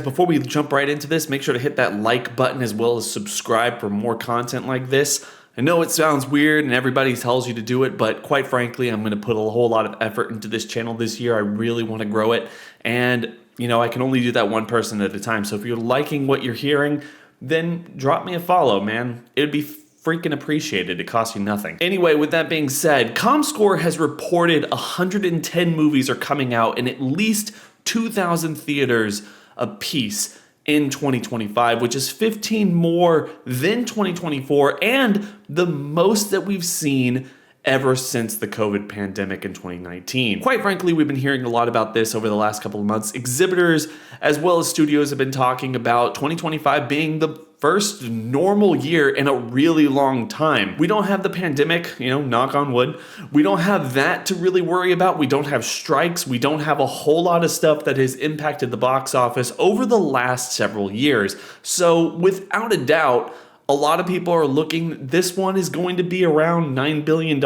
before we jump right into this, make sure to hit that like button as well as subscribe for more content like this. I know it sounds weird and everybody tells you to do it, but quite frankly, I'm going to put a whole lot of effort into this channel this year. I really want to grow it, and I can only do that one person at a time. So if you're liking what you're hearing, then drop me a follow, man. It'd be freaking appreciated. It costs you nothing. Anyway, with that being said, ComScore has reported 110 movies are coming out in at least 2,000 theaters a piece in 2025, which is 15 more than 2024 and the most that we've seen ever since the COVID pandemic in 2019. Quite frankly, we've been hearing a lot about this over the last couple of months. Exhibitors as well as studios have been talking about 2025 being the first normal year in a really long time. We don't have the pandemic, knock on wood. We don't have that to really worry about. We don't have strikes. We don't have a whole lot of stuff that has impacted the box office over the last several years. So without a doubt, a lot of people are looking, this one is going to be around $9 billion,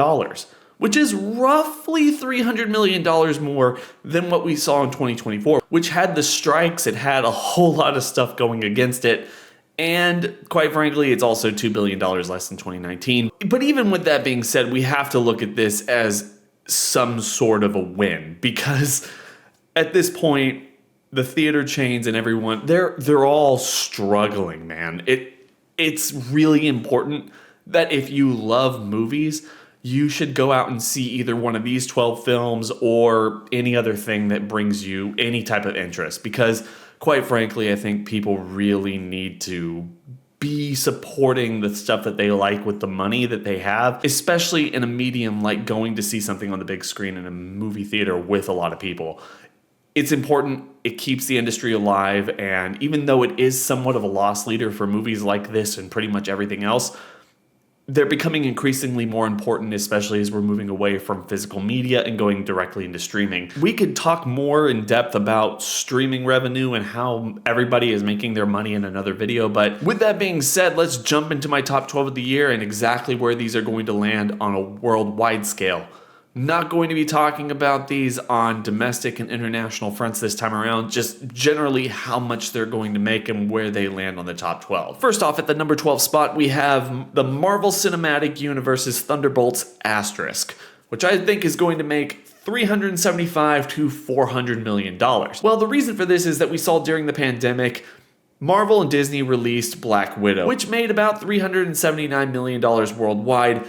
which is roughly $300 million more than what we saw in 2024, which had the strikes. It had a whole lot of stuff going against it. And quite frankly, it's also $2 billion less than 2019. But even with that being said, we have to look at this as some sort of a win, because at this point, the theater chains and everyone, they're all struggling, man. It's really important that if you love movies, you should go out and see either one of these 12 films or any other thing that brings you any type of interest, because quite frankly, I think people really need to be supporting the stuff that they like with the money that they have, especially in a medium like going to see something on the big screen in a movie theater with a lot of people. It's important. It keeps the industry alive, and even though it is somewhat of a loss leader for movies like this and pretty much everything else, they're becoming increasingly more important, especially as we're moving away from physical media and going directly into streaming. We could talk more in depth about streaming revenue and how everybody is making their money in another video, but with that being said, let's jump into my top 12 of the year and exactly where these are going to land on a worldwide scale. Not going to be talking about these on domestic and international fronts this time around, just generally how much they're going to make and where they land on the top 12. First off, at the number 12 spot, we have the Marvel Cinematic Universe's Thunderbolts Asterisk, which I think is going to make $375 to $400 million. Well, the reason for this is that we saw during the pandemic, Marvel and Disney released Black Widow, which made about $379 million worldwide,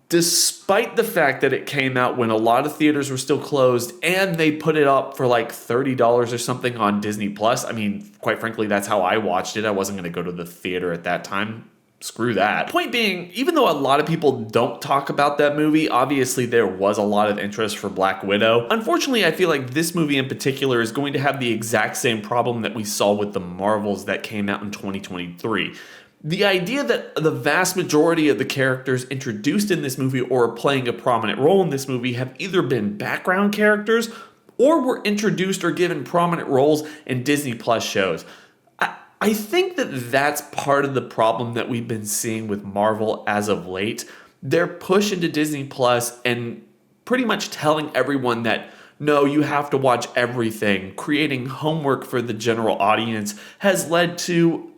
despite the fact that it came out when a lot of theaters were still closed and they put it up for like $30 or something on Disney Plus. I mean, quite frankly, that's how I watched it. I wasn't going to go to the theater at that time. Screw that. Point being, even though a lot of people don't talk about that movie, obviously there was a lot of interest for Black Widow. Unfortunately, I feel like this movie in particular is going to have the exact same problem that we saw with the Marvels that came out in 2023. The idea that the vast majority of the characters introduced in this movie or playing a prominent role in this movie have either been background characters or were introduced or given prominent roles in Disney Plus shows. I think that that's part of the problem that we've been seeing with Marvel as of late. Their push into Disney Plus and pretty much telling everyone that no, you have to watch everything, creating homework for the general audience, has led to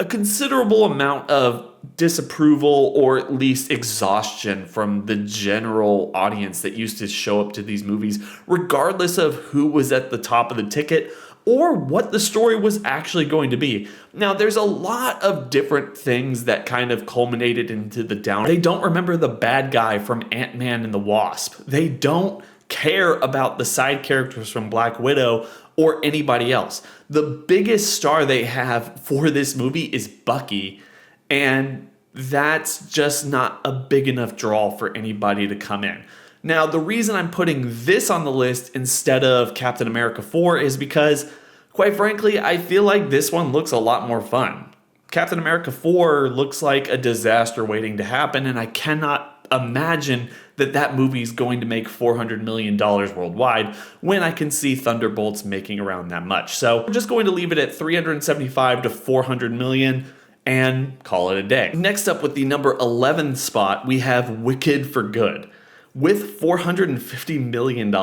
a considerable amount of disapproval or at least exhaustion from the general audience that used to show up to these movies, regardless of who was at the top of the ticket or what the story was actually going to be. Now, there's a lot of different things that kind of culminated into the down. They don't remember the bad guy from Ant-Man and the Wasp. They don't care about the side characters from Black Widow or anybody else. The biggest star they have for this movie is Bucky, and that's just not a big enough draw for anybody to come in. Now, the reason I'm putting this on the list instead of Captain America 4 is because, quite frankly, I feel like this one looks a lot more fun. Captain America 4 looks like a disaster waiting to happen, and I cannot imagine that movie is going to make $400 million worldwide when I can see Thunderbolts making around that much. So I'm just going to leave it at $375 to $400 million and call it a day. Next up, with the number 11 spot, we have Wicked for Good with $450 million.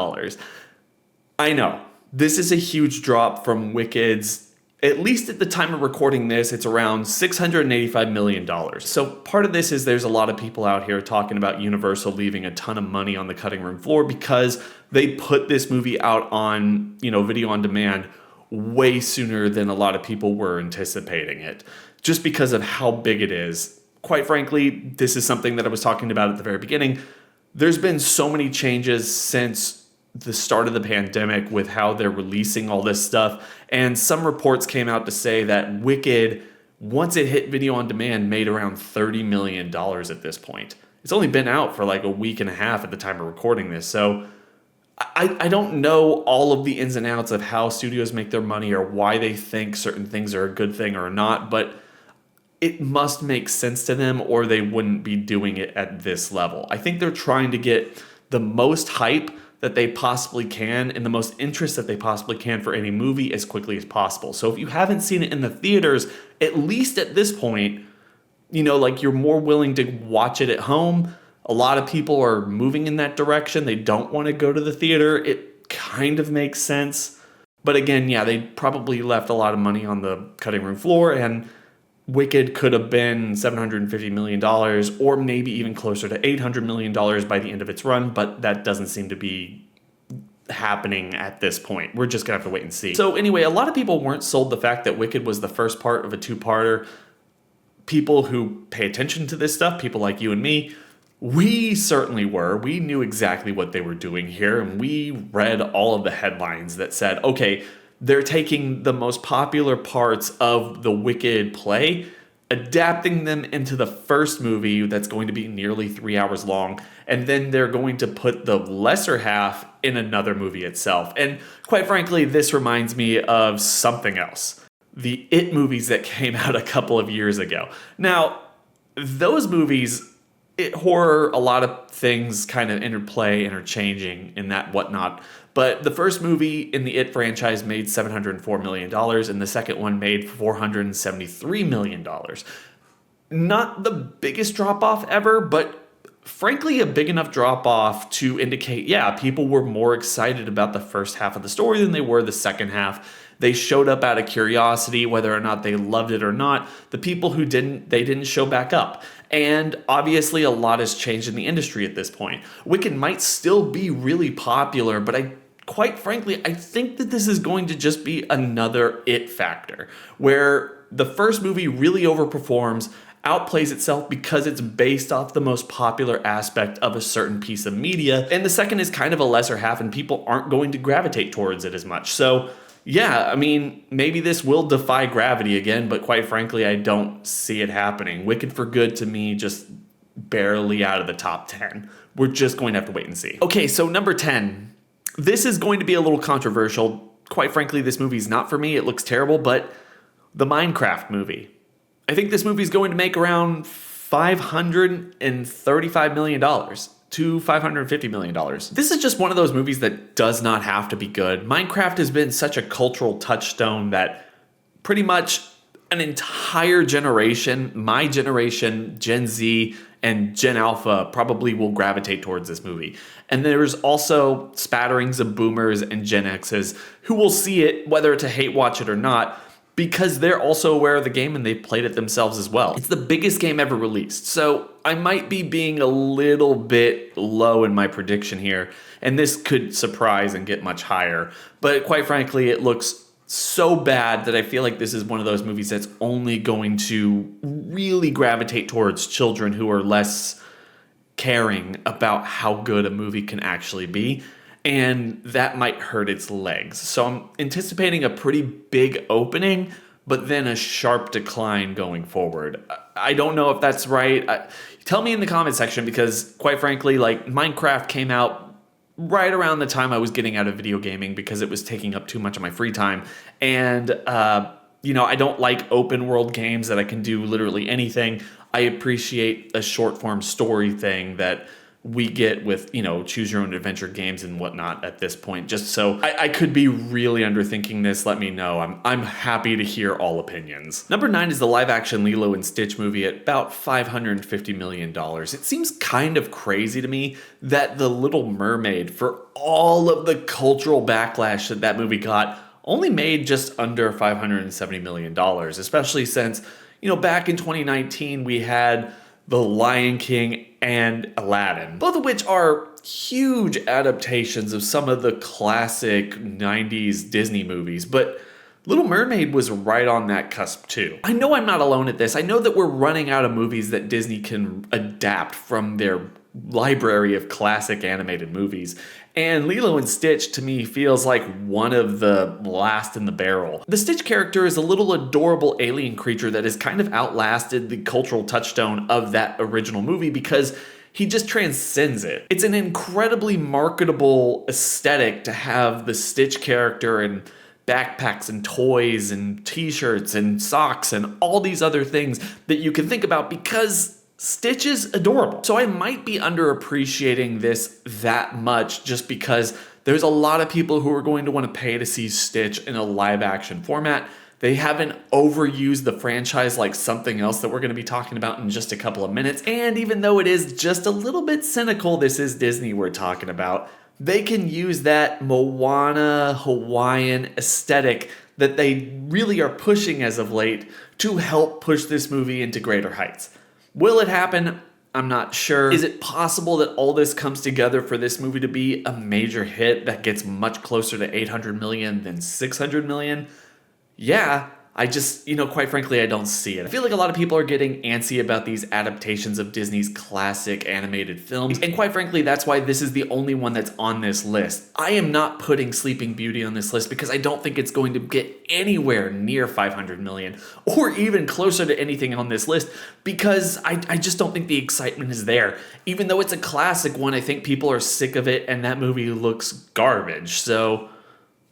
I know, this is a huge drop from Wicked's At least at the time of recording this, it's around $685 million. So part of this is there's a lot of people out here talking about Universal leaving a ton of money on the cutting room floor because they put this movie out on, video on demand way sooner than a lot of people were anticipating it, just because of how big it is. Quite frankly, this is something that I was talking about at the very beginning. There's been so many changes since the start of the pandemic with how they're releasing all this stuff. And some reports came out to say that Wicked, once it hit video on demand, made around $30 million at this point. It's only been out for like a week and a half at the time of recording this. So I don't know all of the ins and outs of how studios make their money or why they think certain things are a good thing or not, but it must make sense to them or they wouldn't be doing it at this level. I think they're trying to get the most hype that they possibly can and the most interest that they possibly can for any movie as quickly as possible. So if you haven't seen it in the theaters, at least at this point, you're more willing to watch it at home. A lot of people are moving in that direction. They don't want to go to the theater. It kind of makes sense. But again, yeah, they probably left a lot of money on the cutting room floor, and Wicked could have been $750 million or maybe even closer to $800 million by the end of its run, but that doesn't seem to be happening at this point. We're just going to have to wait and see. So anyway, a lot of people weren't sold the fact that Wicked was the first part of a two-parter. People who pay attention to this stuff, people like you and me, we certainly were. We knew exactly what they were doing here, and we read all of the headlines that said, okay, they're taking the most popular parts of the Wicked play, adapting them into the first movie that's going to be nearly 3 hours long, and then they're going to put the lesser half in another movie itself. And quite frankly, this reminds me of something else. The It movies that came out a couple of years ago. Now, those movies, horror, a lot of things kind of interchanging in that whatnot. But the first movie in the It franchise made $704 million, and the second one made $473 million. Not the biggest drop-off ever, but frankly a big enough drop-off to indicate, yeah, people were more excited about the first half of the story than they were the second half. They showed up out of curiosity, whether or not they loved it or not. The people who didn't, they didn't show back up. And obviously a lot has changed in the industry at this point. Wicked might still be really popular, but quite frankly, I think that this is going to just be another It factor, where the first movie really overperforms, outplays itself because it's based off the most popular aspect of a certain piece of media, and the second is kind of a lesser half and people aren't going to gravitate towards it as much. So yeah, I mean, maybe this will defy gravity again, but quite frankly, I don't see it happening. Wicked for Good, to me, just barely out of the top 10. We're just going to have to wait and see. Okay, so number 10. This is going to be a little controversial. Quite frankly, this movie is not for me. It looks terrible, but the Minecraft movie. I think this movie is going to make around $535 million. To $550 million. This is just one of those movies that does not have to be good. Minecraft has been such a cultural touchstone that pretty much an entire generation, my generation, Gen Z, and Gen Alpha probably will gravitate towards this movie. And there's also spatterings of boomers and Gen X's who will see it, whether to hate watch it or not, because they're also aware of the game and they've played it themselves as well. It's the biggest game ever released, so I might be being a little bit low in my prediction here, and this could surprise and get much higher. But quite frankly, it looks so bad that I feel like this is one of those movies that's only going to really gravitate towards children who are less caring about how good a movie can actually be. And that might hurt its legs. So I'm anticipating a pretty big opening, but then a sharp decline going forward. I don't know if that's right. Tell me in the comment section, because quite frankly, like, Minecraft came out right around the time I was getting out of video gaming because it was taking up too much of my free time. And, I don't like open world games that I can do literally anything. I appreciate a short form story thing that we get with, choose your own adventure games and whatnot at this point. Just so I could be really underthinking this, let me know. I'm happy to hear all opinions. Number 9 is the live action Lilo and Stitch movie at about $550 million. It seems kind of crazy to me that The Little Mermaid, for all of the cultural backlash that movie got, only made just under $570 million, especially since, back in 2019, we had The Lion King and Aladdin, both of which are huge adaptations of some of the classic 90s Disney movies, but Little Mermaid was right on that cusp too. I know I'm not alone at this. I know that we're running out of movies that Disney can adapt from their library of classic animated movies. And Lilo and Stitch to me feels like one of the last in the barrel. The Stitch character is a little adorable alien creature that has kind of outlasted the cultural touchstone of that original movie because he just transcends it. It's an incredibly marketable aesthetic to have the Stitch character and backpacks and toys and t-shirts and socks and all these other things that you can think about because Stitch is adorable. So I might be underappreciating this that much just because there's a lot of people who are going to want to pay to see Stitch in a live action format. They haven't overused the franchise like something else that we're going to be talking about in just a couple of minutes. And even though it is just a little bit cynical, this is Disney we're talking about. They can use that Moana Hawaiian aesthetic that they really are pushing as of late to help push this movie into greater heights. Will it happen? I'm not sure. Is it possible that all this comes together for this movie to be a major hit that gets much closer to 800 million than 600 million? Yeah, I just, quite frankly, I don't see it. I feel like a lot of people are getting antsy about these adaptations of Disney's classic animated films. And quite frankly, that's why this is the only one that's on this list. I am not putting Sleeping Beauty on this list because I don't think it's going to get anywhere near 500 million or even closer to anything on this list because I just don't think the excitement is there. Even though it's a classic one, I think people are sick of it and that movie looks garbage. So,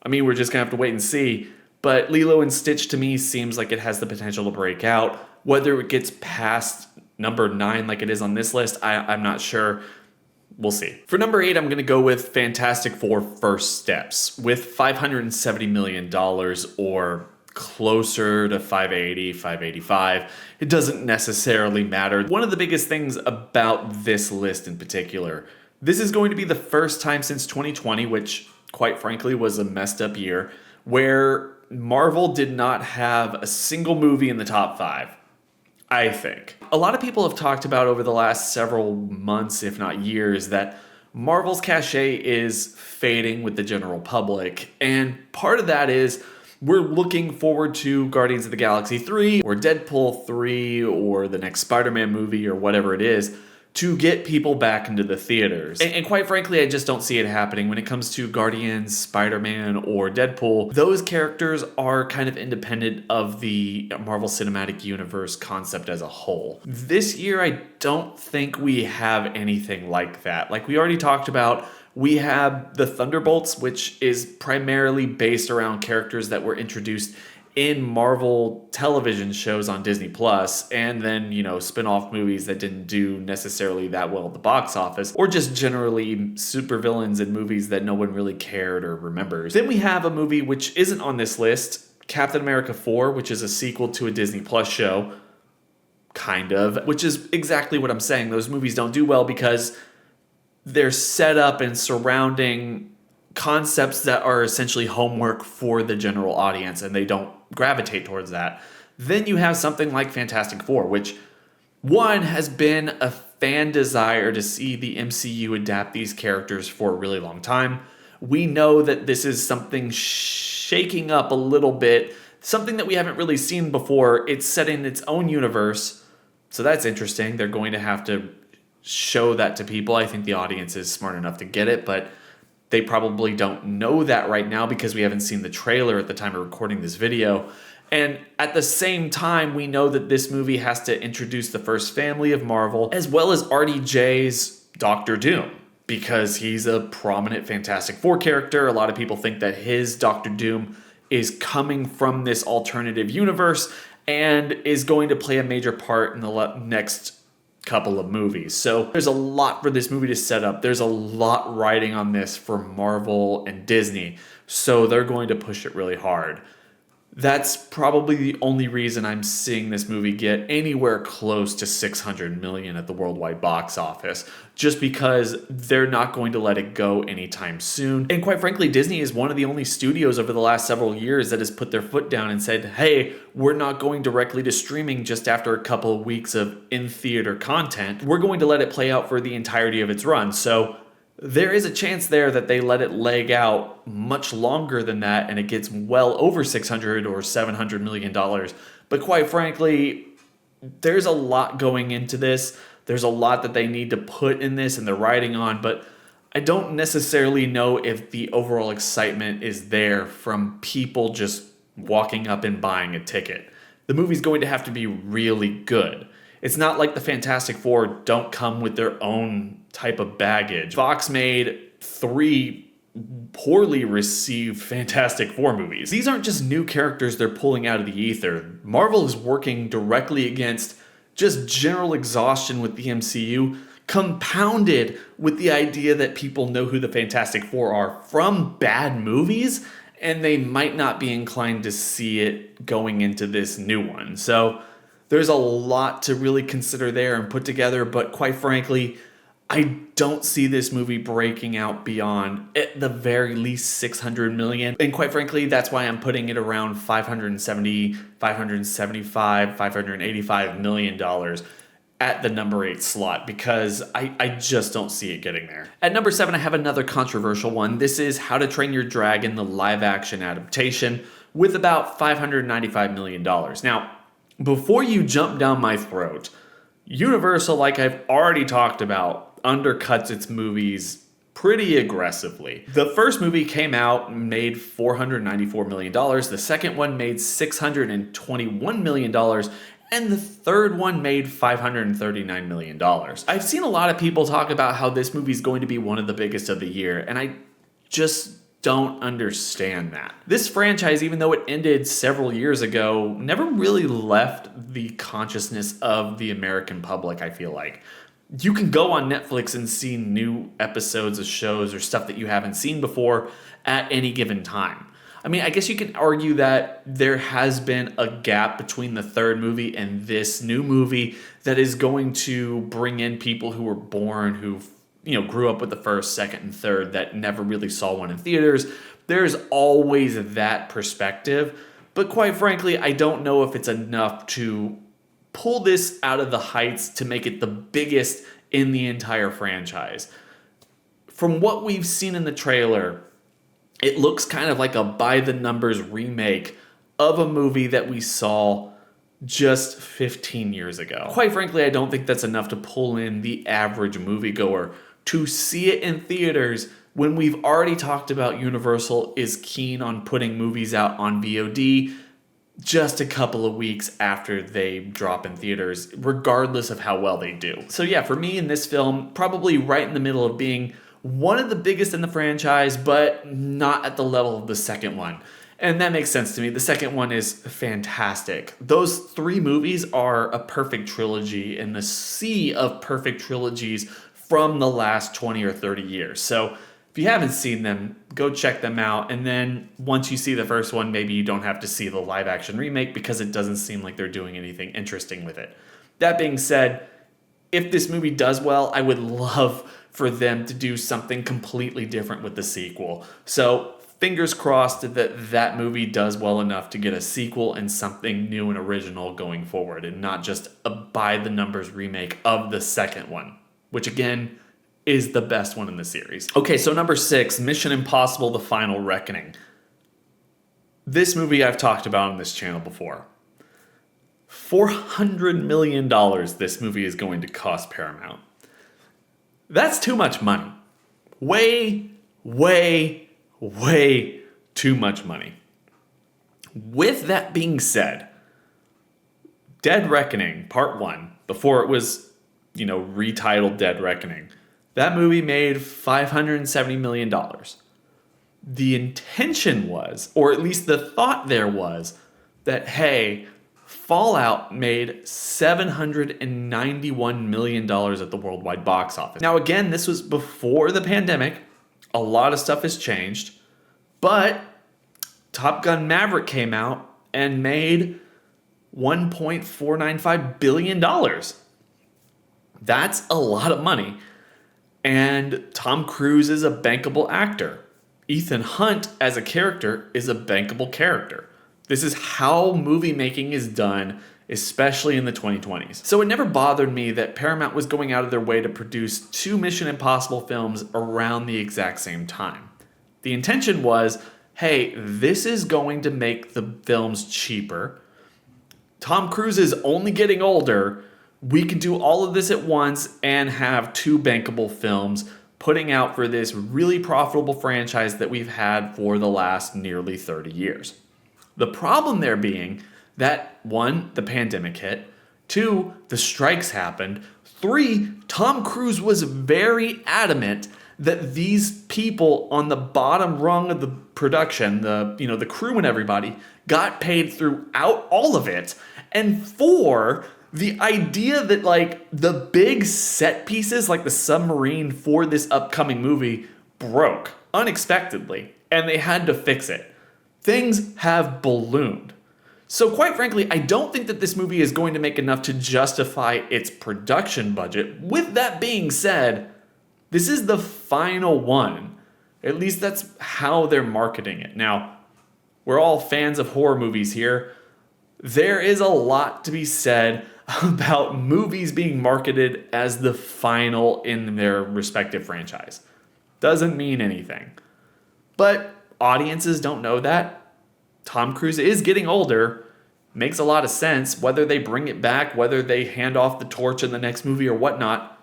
we're just gonna have to wait and see. But Lilo and Stitch to me seems like it has the potential to break out. Whether it gets past number 9 like it is on this list, I'm not sure. We'll see. For number 8, I'm going to go with Fantastic Four First Steps with $570 million or closer to 580, 585. It doesn't necessarily matter. One of the biggest things about this list in particular, this is going to be the first time since 2020, which quite frankly was a messed up year, where Marvel did not have a single movie in the top 5, I think. A lot of people have talked about over the last several months, if not years, that Marvel's cachet is fading with the general public. And part of that is we're looking forward to Guardians of the Galaxy 3 or Deadpool 3 or the next Spider-Man movie or whatever it is to get people back into the theaters. And quite frankly, I just don't see it happening when it comes to Guardians, Spider-Man, or Deadpool. Those characters are kind of independent of the Marvel Cinematic Universe concept as a whole. This year, I don't think we have anything like that. Like we already talked about, we have the Thunderbolts, which is primarily based around characters that were introduced in Marvel television shows on Disney Plus, and then, spin-off movies that didn't do necessarily that well at the box office, or just generally supervillains in movies that no one really cared or remembers. Then we have a movie which isn't on this list, Captain America 4, which is a sequel to a Disney Plus show, kind of, which is exactly what I'm saying. Those movies don't do well because they're set up and surrounding concepts that are essentially homework for the general audience, and they don't gravitate towards that. Then you have something like Fantastic Four, which one has been a fan desire to see the MCU adapt these characters for a really long time. We know that this is something shaking up a little bit, something that we haven't really seen before. It's set in its own universe, so that's interesting. They're going to have to show that to people. I think the audience is smart enough to get it, but they probably don't know that right now because we haven't seen the trailer at the time of recording this video. And at the same time, we know that this movie has to introduce the first family of Marvel, as well as RDJ's Doctor Doom, because he's a prominent Fantastic Four character. A lot of people think that his Doctor Doom is coming from this alternative universe and is going to play a major part in the next couple of movies. So there's a lot for this movie to set up. There's a lot riding on this for Marvel and Disney. So they're going to push it really hard. That's probably the only reason I'm seeing this movie get anywhere close to 600 million at the worldwide box office, just because they're not going to let it go anytime soon. And quite frankly, Disney is one of the only studios over the last several years that has put their foot down and said, hey, we're not going directly to streaming just after a couple of weeks of in-theater content. We're going to let it play out for the entirety of its run. So there is a chance there that they let it leg out much longer than that and it gets well over 600 or 700 million dollars. But quite frankly, there's a lot going into this. There's a lot that they need to put in this and they're riding on, but I don't necessarily know if the overall excitement is there from people just walking up and buying a ticket. The movie's going to have to be really good. It's not like the Fantastic Four don't come with their own type of baggage. Fox made 3 poorly received Fantastic Four movies. These aren't just new characters they're pulling out of the ether. Marvel is working directly against just general exhaustion with the MCU, compounded with the idea that people know who the Fantastic Four are from bad movies, and they might not be inclined to see it going into this new one. So there's a lot to really consider there and put together, but quite frankly, I don't see this movie breaking out beyond, at the very least, 600 million. And quite frankly, that's why I'm putting it around 570, 575, 585 million dollars at the number 8 slot, because I just don't see it getting there. At number 7, I have another controversial one. This is How to Train Your Dragon, the live action adaptation, with about $595 million. Now, before you jump down my throat, Universal, like I've already talked about, undercuts its movies pretty aggressively. The first movie came out and made $494 million. The second one made $621 million. And the third one made $539 million. I've seen a lot of people talk about how this movie is going to be one of the biggest of the year, and I just don't understand that. This franchise, even though it ended several years ago, never really left the consciousness of the American public, I feel like. You can go on Netflix and see new episodes of shows or stuff that you haven't seen before at any given time. I mean, I guess you can argue that there has been a gap between the third movie and this new movie that is going to bring in people who were born, who grew up with the first, second, and third that never really saw one in theaters. There's always that perspective. But quite frankly, I don't know if it's enough to pull this out of the heights to make it the biggest in the entire franchise. From what we've seen in the trailer, it looks kind of like a by-the-numbers remake of a movie that we saw just 15 years ago. Quite frankly, I don't think that's enough to pull in the average moviegoer to see it in theaters when we've already talked about Universal is keen on putting movies out on VOD just a couple of weeks after they drop in theaters, regardless of how well they do. So yeah, for me in this film, probably right in the middle of being one of the biggest in the franchise, but not at the level of the second one. And that makes sense to me. The second one is fantastic. Those 3 movies are a perfect trilogy in the sea of perfect trilogies from the last 20 or 30 years. So if you haven't seen them, go check them out. And then once you see the first one, maybe you don't have to see the live action remake because it doesn't seem like they're doing anything interesting with it. That being said, if this movie does well, I would love for them to do something completely different with the sequel. So fingers crossed that that movie does well enough to get a sequel and something new and original going forward, and not just a by-the-numbers remake of the second one, which again is the best one in the series. Okay, so number 6, Mission Impossible: The Final Reckoning. This movie I've talked about on this channel before. $400 million this movie is going to cost Paramount. That's too much money. Way, way, way too much money. With that being said, Dead Reckoning Part 1, before it was, retitled Dead Reckoning, that movie made $570 million. The intention was, or at least the thought there was, that, hey, Fallout made $791 million at the worldwide box office. Now, again, this was before the pandemic. A lot of stuff has changed. But Top Gun Maverick came out, and made $1.495 billion. That's a lot of money. And Tom Cruise is a bankable actor. Ethan Hunt as a character is a bankable character. This is how movie making is done, especially in the 2020s. So it never bothered me that Paramount was going out of their way to produce 2 Mission Impossible films around the exact same time. The intention was, hey, this is going to make the films cheaper. Tom Cruise is only getting older. We can do all of this at once and have 2 bankable films putting out for this really profitable franchise that we've had for the last nearly 30 years. The problem there being that 1, the pandemic hit, 2, the strikes happened, 3, Tom Cruise was very adamant that these people on the bottom rung of the production, the crew and everybody, got paid throughout all of it. And 4, the idea that like the big set pieces like the submarine for this upcoming movie broke unexpectedly and they had to fix it. Things have ballooned. So quite frankly, I don't think that this movie is going to make enough to justify its production budget. With that being said, this is the final one. At least that's how they're marketing it. Now, we're all fans of horror movies here. There is a lot to be said about movies being marketed as the final in their respective franchise. Doesn't mean anything. But audiences don't know that. Tom Cruise is getting older. Makes a lot of sense. Whether they bring it back, whether they hand off the torch in the next movie or whatnot,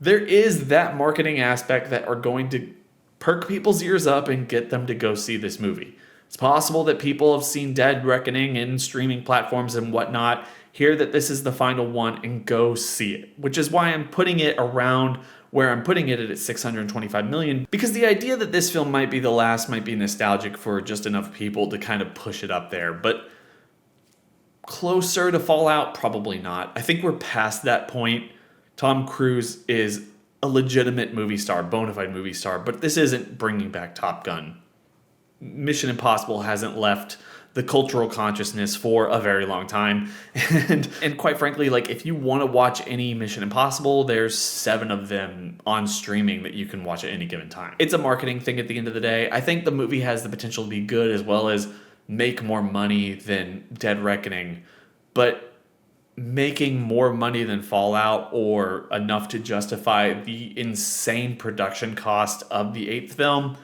there is that marketing aspect that are going to perk people's ears up and get them to go see this movie. It's possible that people have seen Dead Reckoning in streaming platforms and whatnot, hear that this is the final one, and go see it. Which is why I'm putting it around where I'm putting it at $625 million, because the idea that this film might be the last might be nostalgic for just enough people to kind of push it up there. But closer to Fallout, probably not. I think we're past that point. Tom Cruise is a legitimate movie star, bona fide movie star, but this isn't bringing back Top Gun. Mission Impossible hasn't left the cultural consciousness for a very long time. And quite frankly, like if you want to watch any Mission Impossible, there's 7 of them on streaming that you can watch at any given time. It's a marketing thing at the end of the day. I think the movie has the potential to be good as well as make more money than Dead Reckoning, but making more money than Fallout or enough to justify the insane production cost of the 8th film,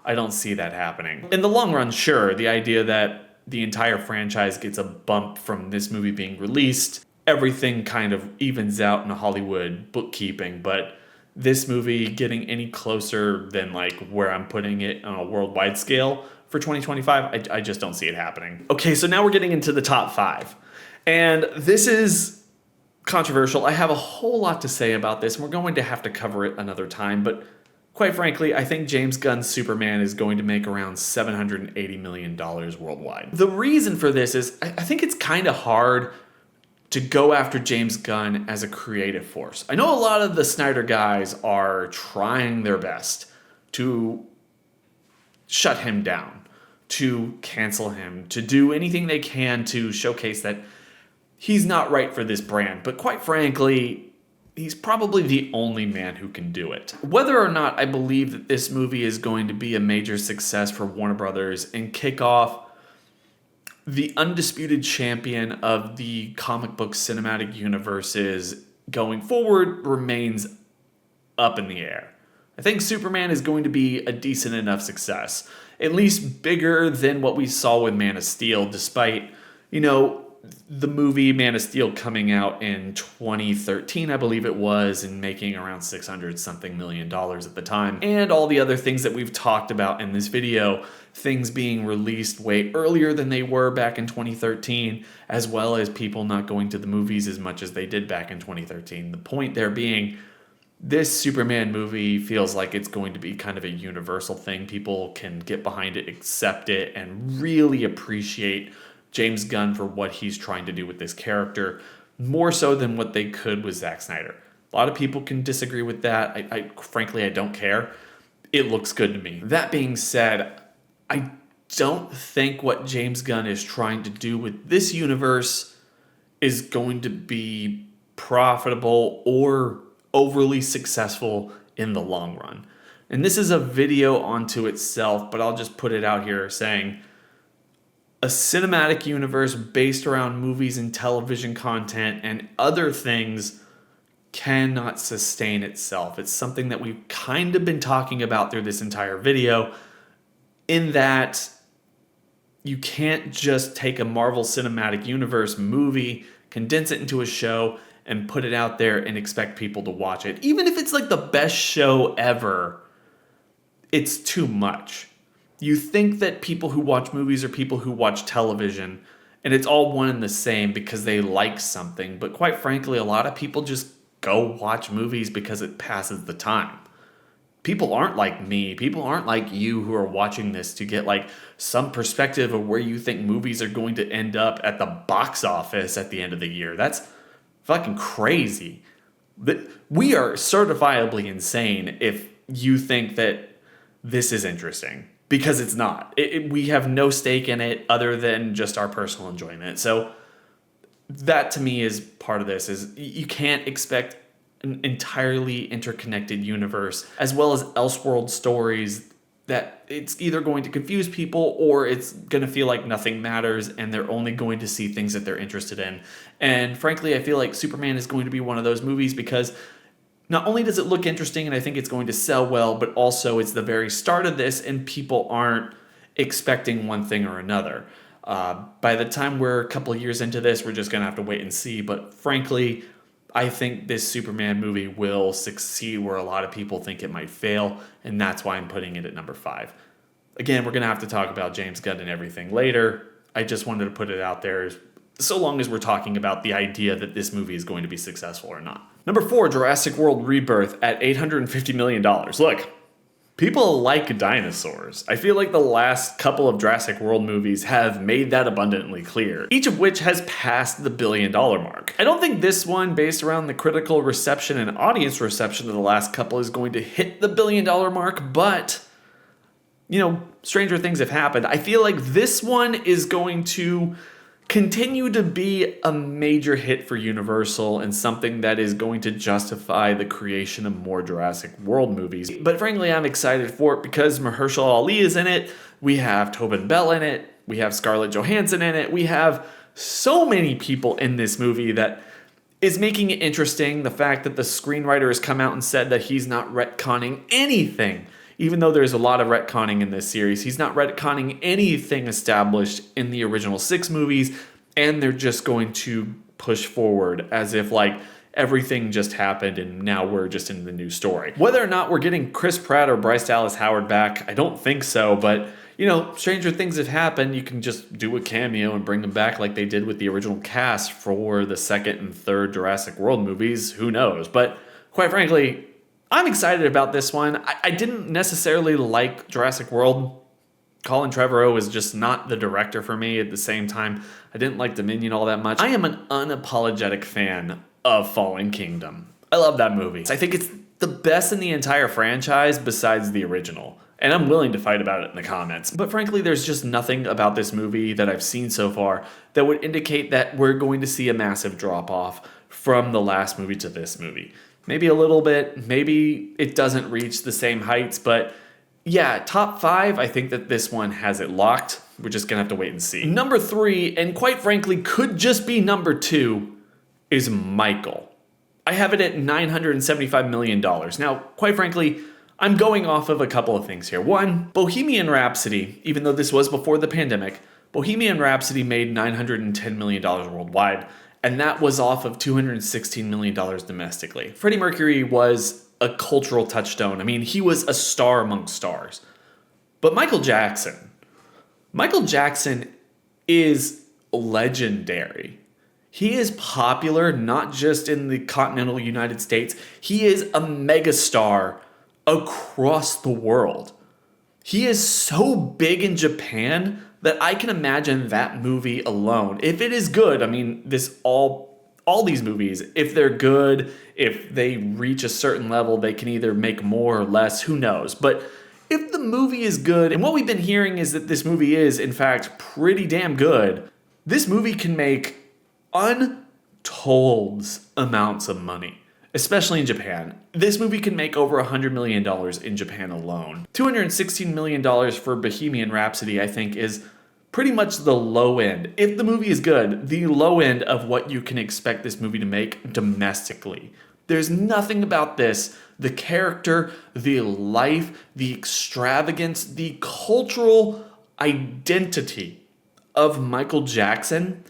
I don't see that happening. In the long run, sure, the idea that the entire franchise gets a bump from this movie being released, everything kind of evens out in Hollywood bookkeeping, but this movie getting any closer than like where I'm putting it on a worldwide scale for 2025, I just don't see it happening. Okay, so now we're getting into the top 5. And this is controversial. I have a whole lot to say about this, and we're going to have to cover it another time, but quite frankly, I think James Gunn's Superman is going to make around $780 million worldwide. The reason for this is I think it's kind of hard to go after James Gunn as a creative force. I know a lot of the Snyder guys are trying their best to shut him down, to cancel him, to do anything they can to showcase that he's not right for this brand. But quite frankly, he's probably the only man who can do it. Whether or not I believe that this movie is going to be a major success for Warner Brothers and kick off the undisputed champion of the comic book cinematic universes going forward remains up in the air. I think Superman is going to be a decent enough success, at least bigger than what we saw with Man of Steel, despite, the movie Man of Steel coming out in 2013, I believe it was, and making around $600-something million at the time. And all the other things that we've talked about in this video, things being released way earlier than they were back in 2013, as well as people not going to the movies as much as they did back in 2013. The point there being, this Superman movie feels like it's going to be kind of a universal thing. People can get behind it, accept it, and really appreciate James Gunn for what he's trying to do with this character, more so than what they could with Zack Snyder. A lot of people can disagree with that. Frankly, I don't care. It looks good to me. That being said, I don't think what James Gunn is trying to do with this universe is going to be profitable or overly successful in the long run. And this is a video unto itself, but I'll just put it out here saying a cinematic universe based around movies and television content and other things cannot sustain itself. It's something that we've kind of been talking about through this entire video, in that you can't just take a Marvel Cinematic Universe movie, condense it into a show, and put it out there and expect people to watch it. Even if it's like the best show ever, it's too much. You think that people who watch movies are people who watch television, and it's all one and the same because they like something. But quite frankly, a lot of people just go watch movies because it passes the time. People aren't like me. People aren't like you who are watching this to get like some perspective of where you think movies are going to end up at the box office at the end of the year. That's fucking crazy. We are certifiably insane if you think that this is interesting, because it's not. We have no stake in it other than just our personal enjoyment. So that to me is part of this, is you can't expect an entirely interconnected universe as well as Elseworld stories that it's either going to confuse people or it's going to feel like nothing matters and they're only going to see things that they're interested in. And frankly, I feel like Superman is going to be one of those movies because not only does it look interesting and I think it's going to sell well, but also it's the very start of this and people aren't expecting one thing or another. By the time we're a couple of years into this, we're just going to have to wait and see. But frankly, I think this Superman movie will succeed where a lot of people think it might fail, and that's why I'm putting it at number 5. Again, we're going to have to talk about James Gunn and everything later. I just wanted to put it out there so long as we're talking about the idea that this movie is going to be successful or not. Number 4, Jurassic World Rebirth at $850 million. Look, people like dinosaurs. I feel like the last couple of Jurassic World movies have made that abundantly clear, each of which has passed the $1 billion mark. I don't think this one, based around the critical reception and audience reception of the last couple, is going to hit the $1 billion mark, but, you know, stranger things have happened. I feel like this one is going to continue to be a major hit for Universal and something that is going to justify the creation of more Jurassic World movies. But frankly, I'm excited for it because Mahershala Ali is in it, we have Tobin Bell in it, we have Scarlett Johansson in it, we have so many people in this movie that is making it interesting. The fact that the screenwriter has come out and said that he's not retconning anything. Even though there's a lot of retconning in this series, he's not retconning anything established in the original 6 movies, and they're just going to push forward as if like everything just happened and now we're just in the new story. Whether or not we're getting Chris Pratt or Bryce Dallas Howard back, I don't think so, but you know, stranger things have happened. You can just do a cameo and bring them back like they did with the original cast for the 2nd and 3rd Jurassic World movies. Who knows? But quite frankly, I'm excited about this one. I didn't necessarily like Jurassic World. Colin Trevorrow is just not the director for me. At the same time, I didn't like Dominion all that much. I am an unapologetic fan of Fallen Kingdom. I love that movie. I think it's the best in the entire franchise besides the original. And I'm willing to fight about it in the comments. But frankly, there's just nothing about this movie that I've seen so far that would indicate that we're going to see a massive drop-off from the last movie to this movie. Maybe a little bit, maybe it doesn't reach the same heights, but yeah, top 5, I think that this one has it locked. We're just gonna have to wait and see. Number 3, and quite frankly could just be number 2, is Michael. I have it at $975 million. Now, quite frankly, I'm going off of a couple of things here. One, Bohemian Rhapsody, even though this was before the pandemic, Bohemian Rhapsody made $910 million worldwide. And that was off of $216 million domestically. Freddie Mercury was a cultural touchstone. I mean, he was a star among stars. But Michael Jackson is legendary. He is popular not just in the continental United States. He is a megastar across the world. He is so big in Japan that I can imagine that movie alone, if it is good. I mean, all these movies, if they're good, if they reach a certain level, they can either make more or less, who knows. But If the movie is good, and what we've been hearing is that this movie is, in fact, pretty damn good, this movie can make untold amounts of money, especially in Japan. This movie can make over $100 million in Japan alone. $216 million for Bohemian Rhapsody, I think, is pretty much the low end. If the movie is good, the low end of what you can expect this movie to make domestically. There's nothing about this, the character, the life, the extravagance, the cultural identity of Michael Jackson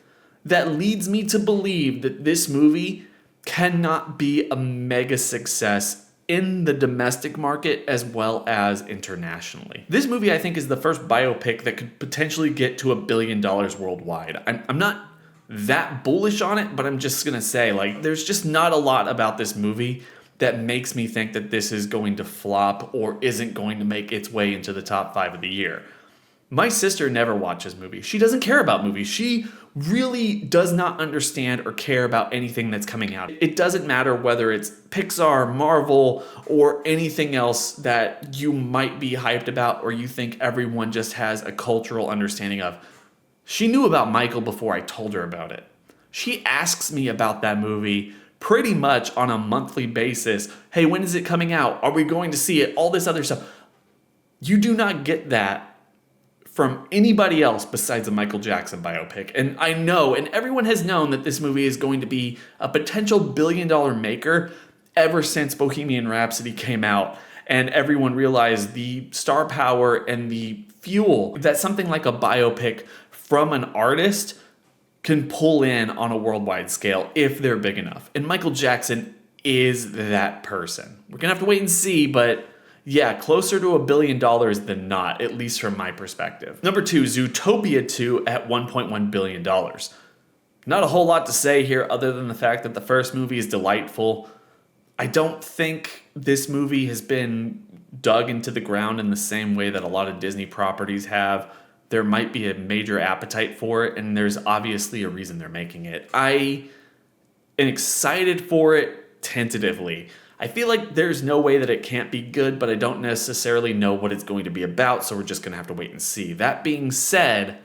that leads me to believe that this movie cannot be a mega success in the domestic market as well as internationally. This movie, I think, is the first biopic that could potentially get to $1 billion worldwide. I'm not that bullish on it, but I'm just gonna say, like, there's just not a lot about this movie that makes me think that this is going to flop or isn't going to make its way into the top 5 of the year. My sister never watches movies. She doesn't care about movies. She really does not understand or care about anything that's coming out. It doesn't matter whether it's Pixar, Marvel, or anything else that you might be hyped about or you think everyone just has a cultural understanding of. She knew about Michael before I told her about it. She asks me about that movie pretty much on a monthly basis. Hey, when is it coming out? Are we going to see it? All this other stuff. You do not get that from anybody else besides a Michael Jackson biopic. And I know, and everyone has known that this movie is going to be a potential billion-dollar maker ever since Bohemian Rhapsody came out. And everyone realized the star power and the fuel that something like a biopic from an artist can pull in on a worldwide scale if they're big enough. And Michael Jackson is that person. We're gonna have to wait and see, but yeah, closer to $1 billion than not, at least from my perspective. Number 2, Zootopia 2 at $1.1 billion. Not a whole lot to say here other than the fact that the first movie is delightful. I don't think this movie has been dug into the ground in the same way that a lot of Disney properties have. There might be a major appetite for it, and there's obviously a reason they're making it. I am excited for it tentatively. I feel like there's no way that it can't be good, but I don't necessarily know what it's going to be about, so we're just going to have to wait and see. That being said,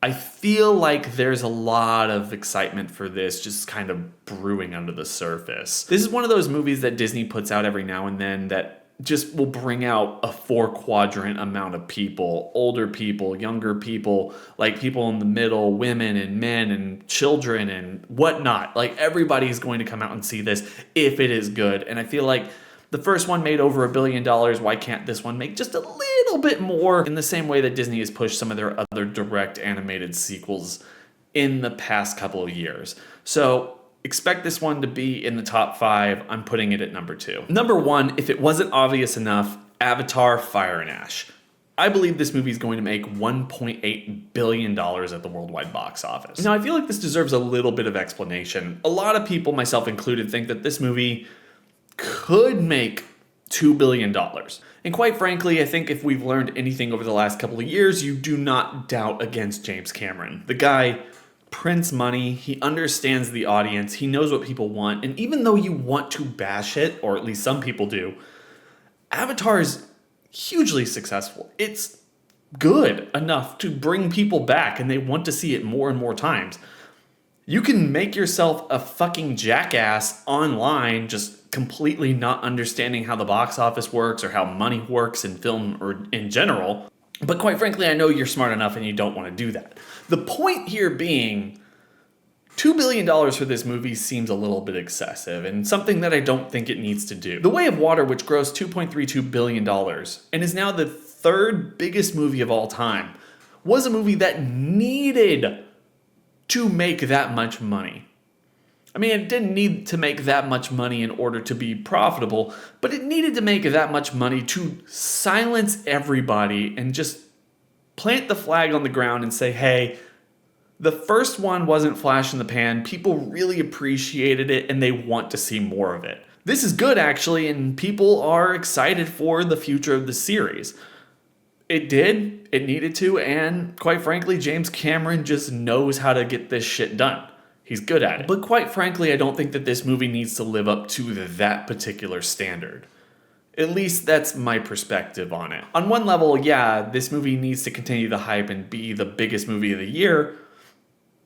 I feel like there's a lot of excitement for this just kind of brewing under the surface. This is one of those movies that Disney puts out every now and then that just will bring out a 4-quadrant amount of people, older people, younger people, like people in the middle, women and men and children and whatnot. Like everybody's going to come out and see this if it is good. And I feel like the first one made over $1 billion. Why can't this one make just a little bit more? In the same way that Disney has pushed some of their other direct animated sequels in the past couple of years. So expect this one to be in the top 5. I'm putting it at number 2. Number 1, if it wasn't obvious enough, Avatar: Fire and Ash. I believe this movie is going to make $1.8 billion at the worldwide box office. Now, I feel like this deserves a little bit of explanation. A lot of people, myself included, think that this movie could make $2 billion. And quite frankly, I think if we've learned anything over the last couple of years, you do not doubt against James Cameron. The guy prints money, he understands the audience, he knows what people want, and even though you want to bash it, or at least some people do, Avatar is hugely successful. It's good enough to bring people back, and they want to see it more and more times. You can make yourself a fucking jackass online, just completely not understanding how the box office works or how money works in film or in general. But quite frankly, I know you're smart enough and you don't want to do that. The point here being, $2 billion for this movie seems a little bit excessive and something that I don't think it needs to do. The Way of Water, which grossed $2.32 billion and is now the 3rd biggest movie of all time, was a movie that needed to make that much money. I mean, it didn't need to make that much money in order to be profitable, but it needed to make that much money to silence everybody and just plant the flag on the ground and say, hey, the first one wasn't flash in the pan. People really appreciated it and they want to see more of it. This is good, actually, and people are excited for the future of the series. It needed to, and quite frankly, James Cameron just knows how to get this shit done. He's good at it. But quite frankly, I don't think that this movie needs to live up to that particular standard. At least that's my perspective on it. On one level, yeah, this movie needs to continue the hype and be the biggest movie of the year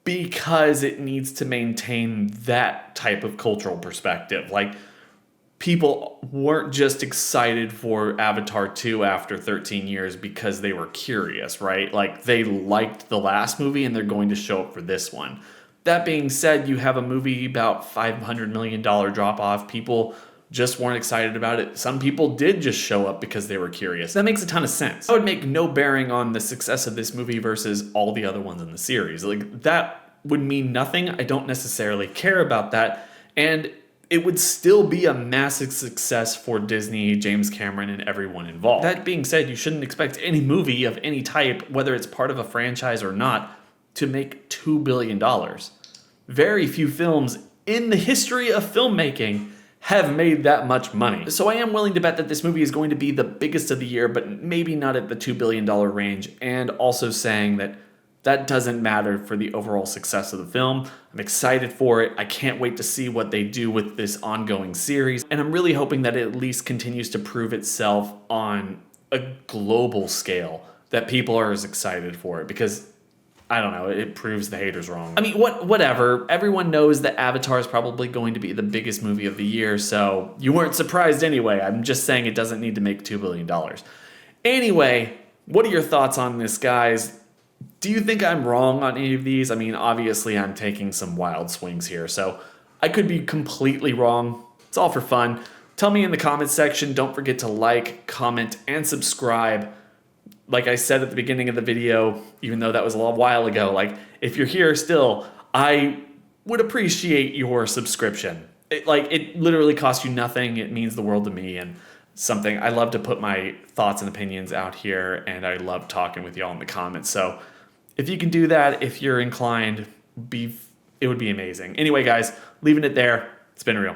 because it needs to maintain that type of cultural perspective. Like, people weren't just excited for Avatar 2 after 13 years because they were curious, right? Like, they liked the last movie and they're going to show up for this one. That being said, you have a movie about $500 million drop off. People just weren't excited about it. Some people did just show up because they were curious. That makes a ton of sense. That would make no bearing on the success of this movie versus all the other ones in the series. Like, that would mean nothing. I don't necessarily care about that. And it would still be a massive success for Disney, James Cameron, and everyone involved. That being said, you shouldn't expect any movie of any type, whether it's part of a franchise or not, to make $2 billion. Very few films in the history of filmmaking have made that much money. So I am willing to bet that this movie is going to be the biggest of the year, but maybe not at the $2 billion range, and also saying that that doesn't matter for the overall success of the film. I'm excited for it. I can't wait to see what they do with this ongoing series, and I'm really hoping that it at least continues to prove itself on a global scale, that people are as excited for it, because I don't know, it proves the haters wrong. I mean, whatever. Everyone knows that Avatar is probably going to be the biggest movie of the year, so you weren't surprised anyway. I'm just saying it doesn't need to make $2 billion. Anyway, what are your thoughts on this, guys? Do you think I'm wrong on any of these? I mean, obviously I'm taking some wild swings here, so I could be completely wrong. It's all for fun. Tell me in the comments section. Don't forget to like, comment, and subscribe. Like I said at the beginning of the video, even though that was a little while ago, like, if you're here still, I would appreciate your subscription. It literally costs you nothing. It means the world to me, and something I love to put my thoughts and opinions out here, and I love talking with y'all in the comments. So if you can do that, if you're inclined, it would be amazing. Anyway, guys, leaving it there. It's been real.